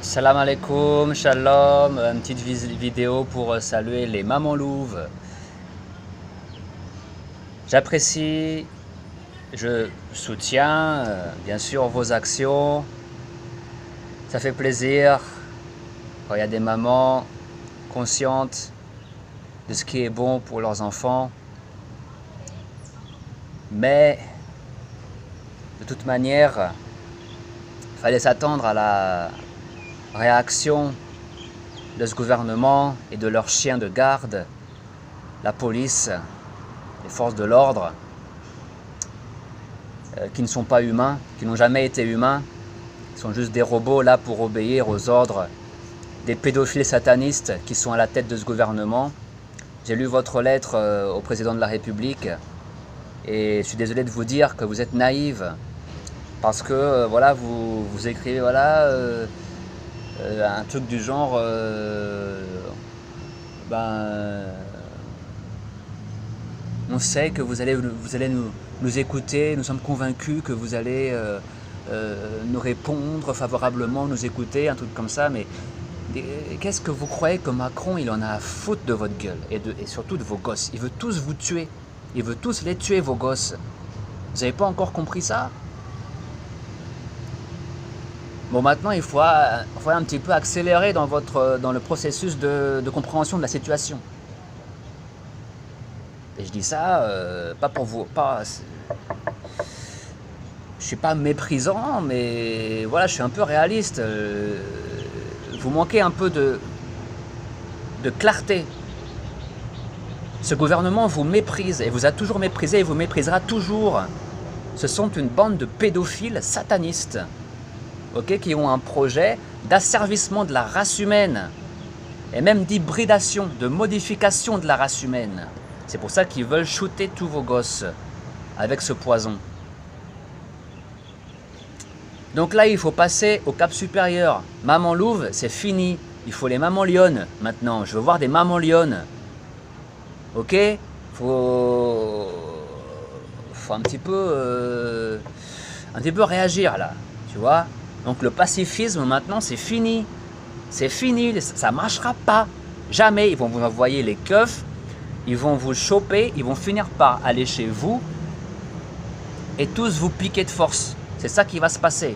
Salam alaikum, shalom, une petite vidéo pour saluer les mamans louves. J'apprécie, je soutiens bien sûr vos actions. Ça fait plaisir quand il y a des mamans conscientes de ce qui est bon pour leurs enfants. Mais de toute manière, il fallait s'attendre à la réaction de ce gouvernement et de leurs chiens de garde, la police, les forces de l'ordre, qui ne sont pas humains, qui n'ont jamais été humains, qui sont juste des robots là pour obéir aux ordres des pédophiles satanistes qui sont à la tête de ce gouvernement. J'ai lu votre lettre au président de la République et je suis désolé de vous dire que vous êtes naïve parce que voilà, vous écrivez voilà un truc du genre on sait que vous allez nous écouter, nous sommes convaincus que vous allez nous répondre favorablement, nous écouter, un truc comme ça, mais qu'est-ce que vous croyez que Macron il en a à foutre de votre gueule et surtout de vos gosses? Il veut tous vous tuer, il veut tous les tuer vos gosses. Vous n'avez pas encore compris ça? Bon, maintenant, il faut un petit peu accélérer dans le processus de compréhension de la situation. Et je dis ça, pas pour vous, je suis pas méprisant, mais voilà, je suis un peu réaliste. Vous manquez un peu de clarté. Ce gouvernement vous méprise et vous a toujours méprisé et vous méprisera toujours. Ce sont une bande de pédophiles satanistes. Okay, qui ont un projet d'asservissement de la race humaine et même d'hybridation, de modification de la race humaine. C'est pour ça qu'ils veulent shooter tous vos gosses avec ce poison. Donc là, il faut passer au cap supérieur. Maman louve, c'est fini. Il faut les mamans lionnes maintenant. Je veux voir des mamans lionnes. Ok? Faut un petit peu réagir là, tu vois? Donc le pacifisme maintenant c'est fini, ça marchera pas, jamais. Ils vont vous envoyer les keufs, ils vont vous choper, ils vont finir par aller chez vous et tous vous piquer de force. C'est ça qui va se passer,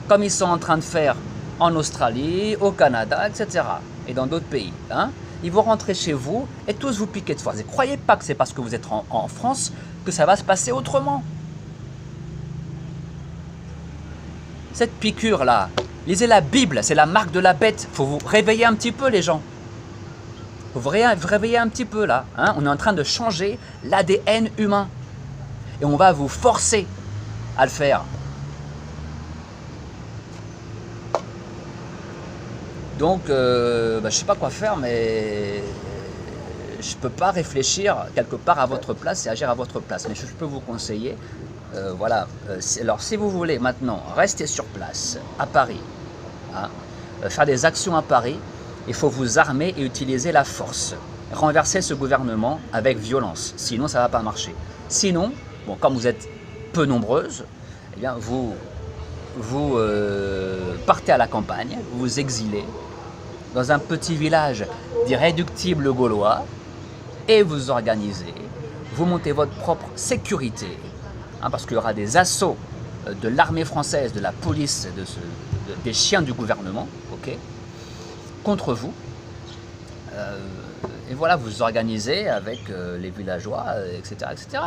comme ils sont en train de faire en Australie, au Canada, etc. et dans d'autres pays. Hein. Ils vont rentrer chez vous et tous vous piquer de force. Et croyez pas que c'est parce que vous êtes en France que ça va se passer autrement. Cette piqûre là, lisez la Bible, c'est la marque de la bête. Il faut vous réveiller un petit peu les gens. Il faut vous réveiller un petit peu là. Hein. On est en train de changer l'ADN humain. Et on va vous forcer à le faire. Donc, je ne sais pas quoi faire, mais je ne peux pas réfléchir quelque part à votre place et agir à votre place. Mais je peux vous conseiller. Voilà. Alors, si vous voulez maintenant rester sur place à Paris, hein, faire des actions à Paris, il faut vous armer et utiliser la force. Renverser ce gouvernement avec violence. Sinon, ça ne va pas marcher. Sinon, bon, comme vous êtes peu nombreuses, eh bien, vous partez à la campagne, vous vous exilez dans un petit village d'irréductibles Gaulois et vous organisez, vous montez votre propre sécurité. Hein, parce qu'il y aura des assauts de l'armée française, de la police, des chiens du gouvernement, okay, contre vous. Et voilà, vous organisez avec les villageois, etc., etc.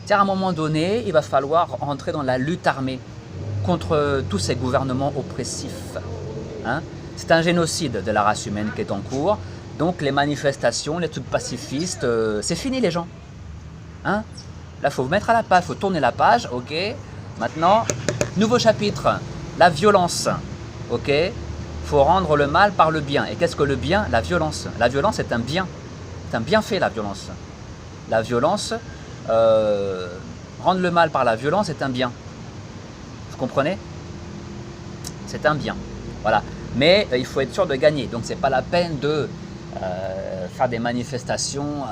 À un moment donné, il va falloir entrer dans la lutte armée contre tous ces gouvernements oppressifs. Hein. C'est un génocide de la race humaine qui est en cours. Donc les manifestations, les trucs pacifistes, c'est fini les gens. Hein. Là, il faut vous mettre à la page, il faut tourner la page, ok. Maintenant, nouveau chapitre, la violence, ok. Il faut rendre le mal par le bien. Et qu'est-ce que le bien? La violence. La violence est un bien. C'est un bienfait, la violence. La violence, rendre le mal par la violence est un bien. Vous comprenez? C'est un bien. Voilà. Mais il faut être sûr de gagner. Donc, ce n'est pas la peine de faire des manifestations.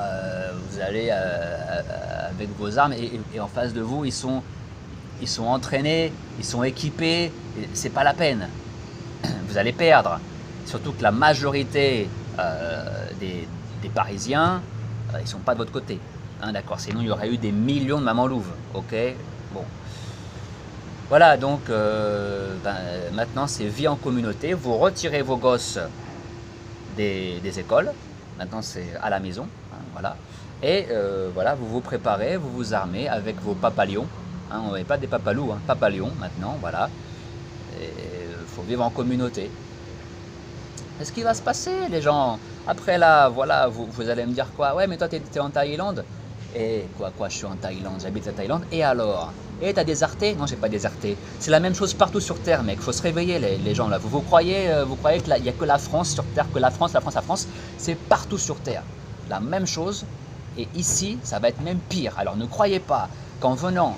Vous allez avec vos armes et en face de vous, ils sont ils sont entraînés, ils sont équipés, c'est pas la peine. Vous allez perdre. Surtout que la majorité des Parisiens, ils sont pas de votre côté. Hein, d'accord, sinon il y aurait eu des millions de mamans louves. Ok, bon. Voilà, donc maintenant c'est vie en communauté. Vous retirez vos gosses des écoles. Maintenant c'est à la maison. Hein, voilà. Et voilà, vous vous préparez, vous vous armez avec vos papalions. Hein, on n'est pas des papalous, hein, papalions maintenant. Voilà. Il faut vivre en communauté. Qu'est-ce qui va se passer, les gens? Après là, voilà, vous allez me dire quoi? Ouais, mais toi, t'es en Thaïlande. Et quoi, je suis en Thaïlande, j'habite en Thaïlande. Et alors? Et t'as déserté? Non, j'ai pas déserté. C'est la même chose partout sur Terre, mec. Faut se réveiller, les gens là. Vous croyez qu'il n'y a que la France sur Terre, que la France, c'est partout sur Terre. La même chose. Et ici, ça va être même pire. Alors ne croyez pas qu'en venant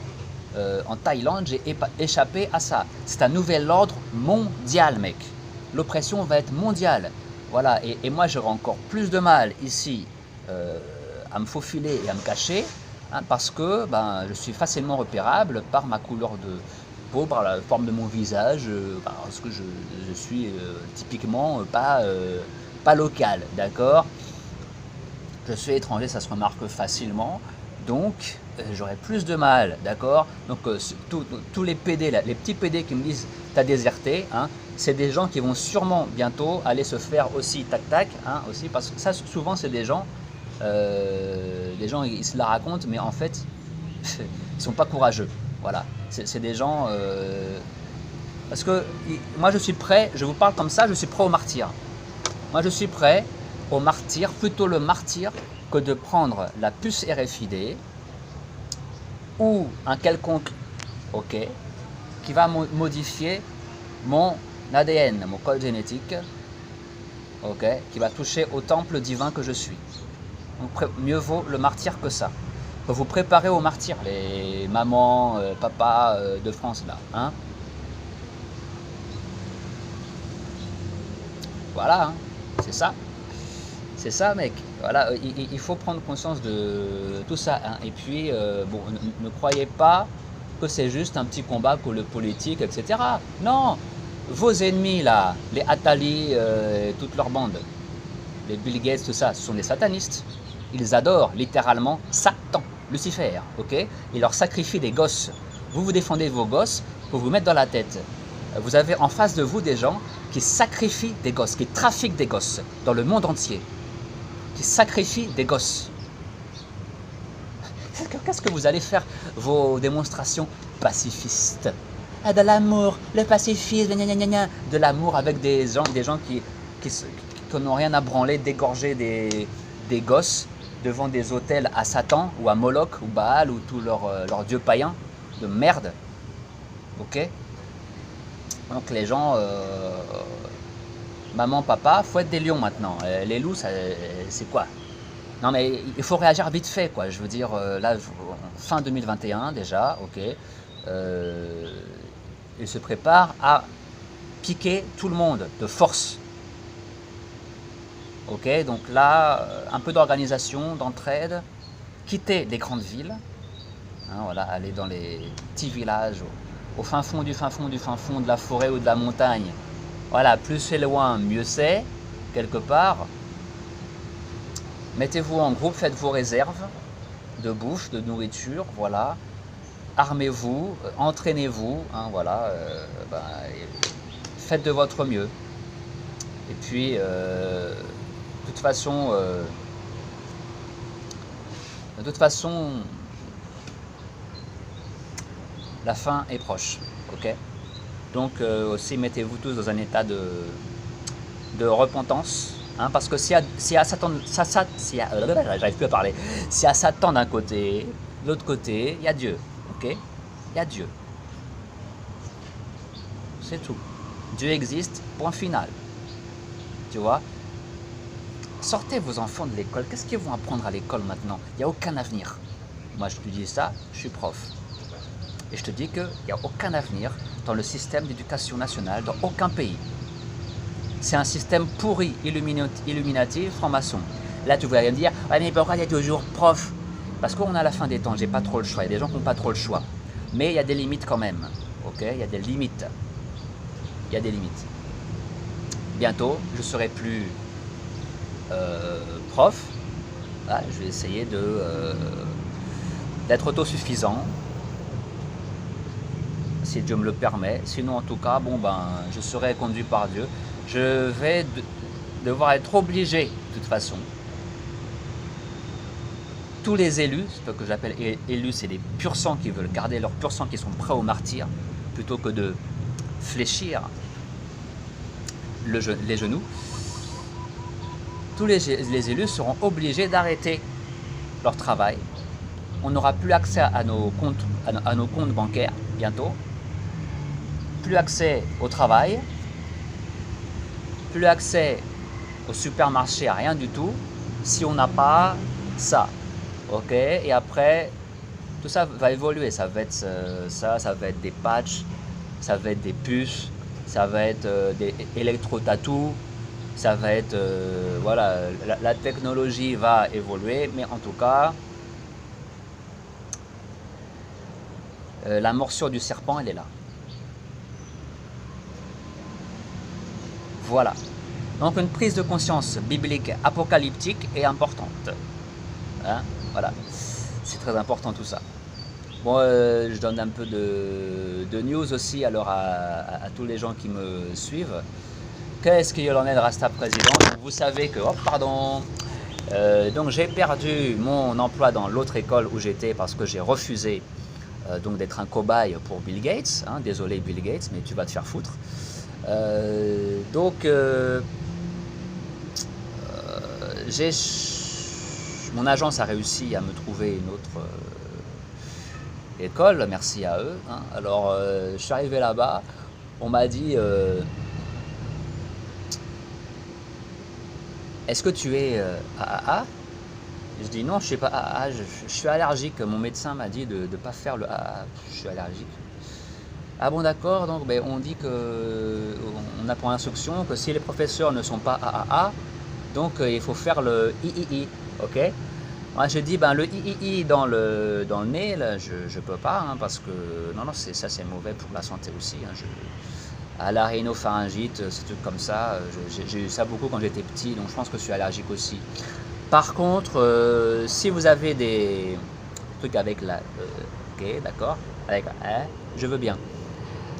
en Thaïlande, j'ai échappé à ça. C'est un nouvel ordre mondial, mec. L'oppression va être mondiale. Voilà, et moi j'aurai encore plus de mal ici à me faufiler et à me cacher, hein, parce que je suis facilement repérable par ma couleur de peau, par la forme de mon visage, parce que je suis typiquement pas local, d'accord? Je suis étranger, ça se remarque facilement, donc j'aurai plus de mal, d'accord? Donc tous les PD, là, les petits PD qui me disent t'as déserté, hein, c'est des gens qui vont sûrement bientôt aller se faire aussi tac-tac, hein, aussi, parce que ça souvent c'est des gens ils se la racontent, mais en fait ils sont pas courageux, voilà, c'est des gens, parce que moi je suis prêt, je vous parle comme ça, je suis prêt au martyr, moi je suis prêt au martyr, plutôt le martyr que de prendre la puce RFID ou un quelconque qui va modifier mon ADN, mon code génétique, qui va toucher au temple divin que je suis. Donc mieux vaut le martyr que ça. Faut vous préparer au martyr, les mamans, papas de France là, hein. Voilà, hein, c'est ça. C'est ça, mec. Voilà, il faut prendre conscience de tout ça, hein. Et puis, ne croyez pas que c'est juste un petit combat pour le politique, etc. Non, vos ennemis là, les Attali, toute leur bande, les Bill Gates, tout ça, ce sont des satanistes. Ils adorent littéralement Satan, Lucifer, ok? Ils leur sacrifient des gosses. Vous défendez vos gosses pour vous mettre dans la tête. Vous avez en face de vous des gens qui sacrifient des gosses, qui trafiquent des gosses dans le monde entier. Qui sacrifient des gosses. Qu'est-ce que vous allez faire, vos démonstrations pacifistes? Ah, de l'amour, le pacifisme, gna gna gna, de l'amour avec des gens qui n'ont rien à branler, d'égorger des gosses devant des autels à Satan ou à Moloch ou Baal ou tous leurs dieux païens de merde. Ok? Donc les gens... maman, papa, faut être des lions maintenant. Les loups, c'est quoi? Non mais il faut réagir vite fait, quoi. Je veux dire, là, fin 2021 déjà, ok. Il se prépare à piquer tout le monde de force. Ok, donc là, un peu d'organisation, d'entraide, quitter les grandes villes, hein, voilà, aller dans les petits villages, au fin fond du fin fond du fin fond de la forêt ou de la montagne. Voilà, plus c'est loin, mieux c'est, quelque part. Mettez-vous en groupe, faites vos réserves de bouffe, de nourriture, voilà. Armez-vous, entraînez-vous, hein, voilà. Faites de votre mieux. Et puis, de toute façon, la fin est proche, ok? Donc aussi mettez-vous tous dans un état de repentance, hein, parce que s'il y a Satan, j'arrive plus à parler, s'il y a Satan d'un côté, de l'autre côté, il y a Dieu, ok? Il y a Dieu. C'est tout. Dieu existe, point final. Tu vois? Sortez vos enfants de l'école, qu'est-ce qu'ils vont apprendre à l'école maintenant? Il n'y a aucun avenir. Moi je te dis ça, je suis prof. Et je te dis qu'il n'y a aucun avenir dans le système d'éducation nationale, dans aucun pays. C'est un système pourri, illuminati, franc-maçon. Là, tu voudrais me dire, ouais, mais pourquoi il y a toujours prof? Parce qu'on a la fin des temps, j'ai pas trop le choix. Il y a des gens qui n'ont pas trop le choix. Mais il y a des limites quand même. Ok, il y a des limites. Il y a des limites. Bientôt, je serai plus prof. Ah, je vais essayer d'être autosuffisant, si Dieu me le permet. Sinon, en tout cas, bon ben, je serai conduit par Dieu. Je vais devoir être obligé, de toute façon. Tous les élus, ce que j'appelle élus, c'est les pur sang qui veulent garder leur pur sang, qui sont prêts au martyre, plutôt que de fléchir les genoux. Tous les élus seront obligés d'arrêter leur travail. On n'aura plus accès à nos comptes bancaires bientôt, plus accès au travail, plus accès au supermarché, à rien du tout, si on n'a pas ça. Ok, et après, tout ça va évoluer. Ça va être ça va être des patchs, ça va être des puces, ça va être des électro-tatous, ça va être voilà, la technologie va évoluer, mais en tout cas, la morsure du serpent, elle est là. Voilà. Donc une prise de conscience biblique apocalyptique est importante. Hein, voilà. C'est très important tout ça. Bon, je donne un peu de news aussi alors à tous les gens qui me suivent. Qu'est-ce qu'il en est de Rasta Président? Vous savez que, oh pardon, donc j'ai perdu mon emploi dans l'autre école où j'étais parce que j'ai refusé donc d'être un cobaye pour Bill Gates. Hein, désolé Bill Gates, mais tu vas te faire foutre. Donc mon agence a réussi à me trouver une autre école, merci à eux. Hein. Alors je suis arrivé là-bas, on m'a dit est-ce que tu es AAA? Je dis non, je ne suis pas AAA, je suis allergique. Mon médecin m'a dit de ne pas faire le AAA, je suis allergique. Ah bon d'accord, donc ben, on dit que on a pour instruction que si les professeurs ne sont pas AAA, donc il faut faire le III, ok? Moi je dis ben le III dans le nez, là, je peux pas, hein, parce que non ça c'est mauvais pour la santé aussi. Hein, à la rhinopharyngite, ces trucs comme ça, j'ai eu ça beaucoup quand j'étais petit, donc je pense que je suis allergique aussi. Par contre, si vous avez des trucs avec la ok d'accord, avec la je veux bien.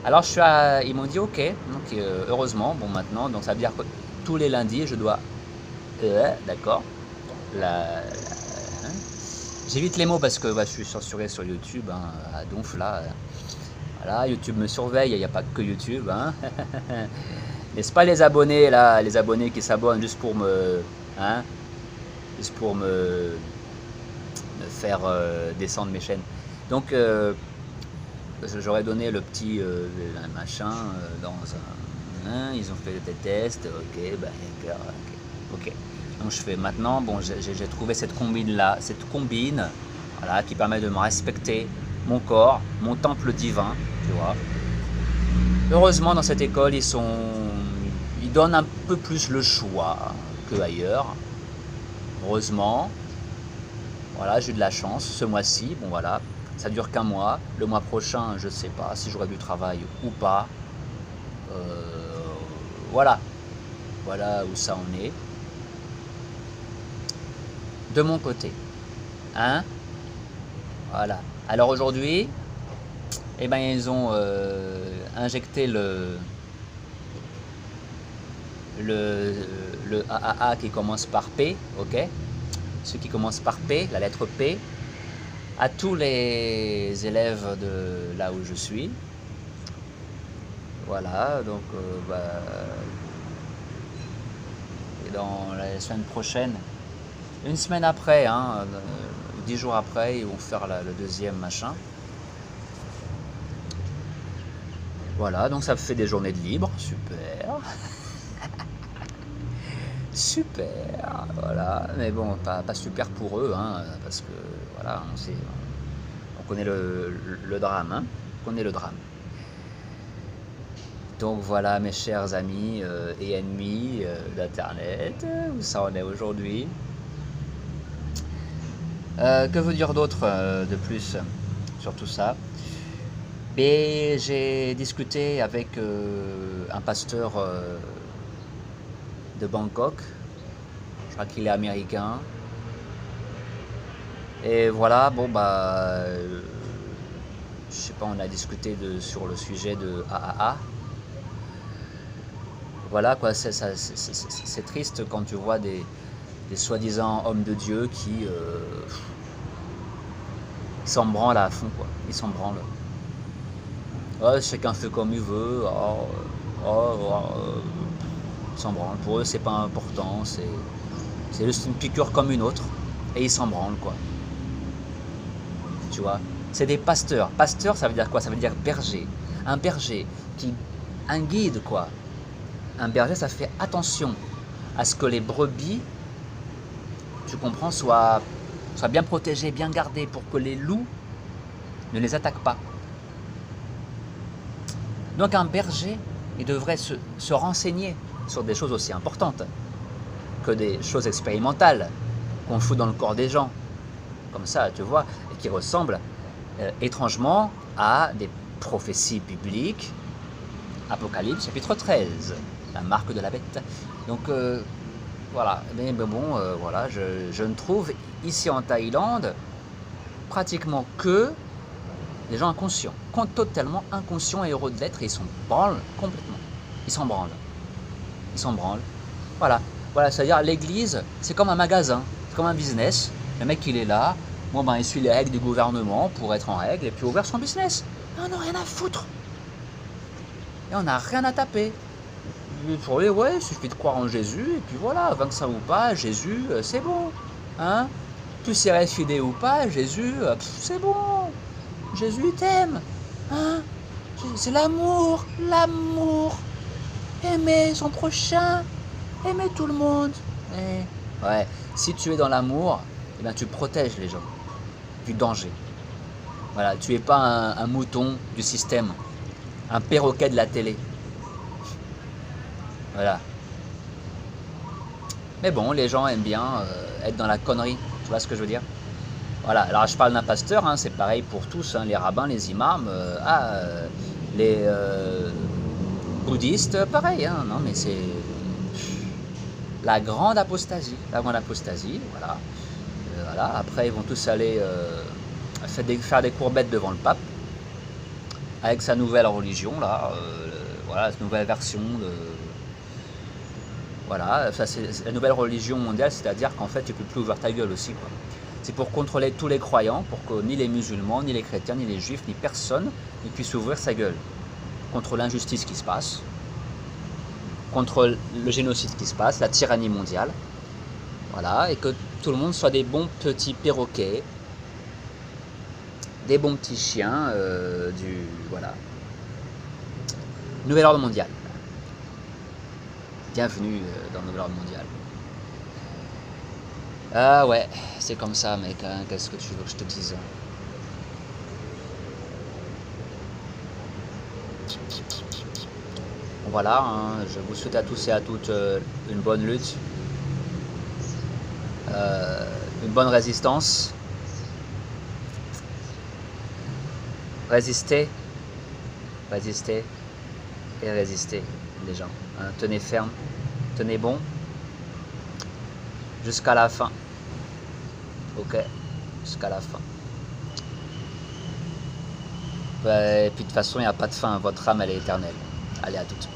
Alors ils m'ont dit ok, donc heureusement, bon maintenant, donc ça veut dire que tous les lundis je dois, d'accord, hein. J'évite les mots parce que je suis censuré sur YouTube, hein, à donf là, voilà, YouTube me surveille, il n'y a pas que YouTube, hein. N'est-ce pas les abonnés là, les abonnés qui s'abonnent juste pour hein, juste pour me faire descendre mes chaînes. Donc j'aurais donné le petit machin dans un. Ils ont fait des tests, ok, ben ok. Donc je fais maintenant, bon, j'ai trouvé cette combine là, voilà, qui permet de me respecter mon corps, mon temple divin, tu vois. Heureusement dans cette école ils donnent un peu plus le choix que ailleurs. Heureusement, voilà, j'ai eu de la chance ce mois-ci, bon voilà. Ça dure qu'un mois. Le mois prochain, je ne sais pas si j'aurai du travail ou pas. Voilà. Voilà où ça en est. De mon côté. Hein? Voilà. Alors aujourd'hui, eh ben, ils ont injecté le AAA qui commence par P, ok? Ce qui commence par P, la lettre P, à tous les élèves de là où je suis. Voilà, donc et dans la semaine prochaine, une semaine après, hein, 10 jours après, ils vont faire le deuxième machin. Voilà, donc ça fait des journées de libre, super. Super, voilà, mais bon, pas super pour eux, hein, parce que voilà, on connaît le drame, hein, on connaît le drame. Donc voilà mes chers amis et ennemis d'internet, où ça en est aujourd'hui. Que vous dire d'autre de plus sur tout ça? Mais j'ai discuté avec un pasteur de Bangkok, je crois qu'il est américain. Et voilà, bon bah, je sais pas, on a discuté sur le sujet de AAA. Voilà quoi, c'est triste quand tu vois des soi-disant hommes de Dieu qui s'en branlent à fond quoi, ils s'en branlent. Ouais, chacun fait comme il veut, ils s'en branlent. Pour eux c'est pas important, c'est juste une piqûre comme une autre et ils s'en branlent quoi. Tu vois, c'est des pasteurs. Pasteur ça veut dire quoi? Ça veut dire berger. Un berger un guide quoi. Un berger ça fait attention à ce que les brebis, tu comprends, soient bien protégées, bien gardées pour que les loups ne les attaquent pas. Donc un berger, il devrait se renseigner sur des choses aussi importantes que des choses expérimentales qu'on fout dans le corps des gens, comme ça, tu vois, et qui ressemblent étrangement à des prophéties bibliques. Apocalypse chapitre 13, la marque de la bête. Donc voilà, mais bon, voilà, je ne trouve ici en Thaïlande pratiquement que des gens inconscients, totalement inconscients et heureux de l'être, et ils s'en branlent complètement. Ils s'en branlent. Ils s'en branlent. Voilà, voilà, c'est-à-dire l'église, c'est comme un magasin, c'est comme un business. Le mec, il est là, bon ben, il suit les règles du gouvernement pour être en règle et puis ouvrir son business. Et on n'a rien à foutre. Et on n'a rien à taper. Pour lui, ouais, il suffit de croire en Jésus, et puis voilà, vainqueur ou pas, Jésus, c'est bon. Hein, tu serais fidèle ou pas, Jésus, c'est bon. Jésus t'aime. Hein, c'est l'amour, l'amour. Aimer son prochain, aimer tout le monde. Et, ouais, si tu es dans l'amour, eh bien, tu protèges les gens du danger. Voilà, tu n'es pas un mouton du système, un perroquet de la télé. Voilà. Mais bon, les gens aiment bien être dans la connerie, tu vois ce que je veux dire? Voilà, alors je parle d'un pasteur, hein, c'est pareil pour tous, hein, les rabbins, les imams, les bouddhistes, pareil, hein, non mais c'est la grande apostasie, voilà. Voilà. Après ils vont tous aller faire des courbettes devant le pape, avec sa nouvelle religion, là, voilà, cette nouvelle version de... Voilà, ça c'est la nouvelle religion mondiale, c'est-à-dire qu'en fait tu peux plus ouvrir ta gueule aussi, quoi. C'est pour contrôler tous les croyants, pour que ni les musulmans, ni les chrétiens, ni les juifs, ni personne ne puisse ouvrir sa gueule. Contre l'injustice qui se passe, contre le génocide qui se passe, la tyrannie mondiale. Voilà, et que tout le monde soit des bons petits perroquets, des bons petits chiens voilà. Nouvel ordre mondial. Bienvenue dans le nouvel ordre mondial. Ah ouais, c'est comme ça mec, hein, qu'est-ce que tu veux que je te dise? Voilà, hein, je vous souhaite à tous et à toutes une bonne lutte, une bonne résistance. Résistez, résistez et résistez les gens. Hein, tenez ferme, tenez bon jusqu'à la fin. Ok, jusqu'à la fin. Et puis de toute façon, il n'y a pas de fin, votre âme elle est éternelle. Allez, à toutes.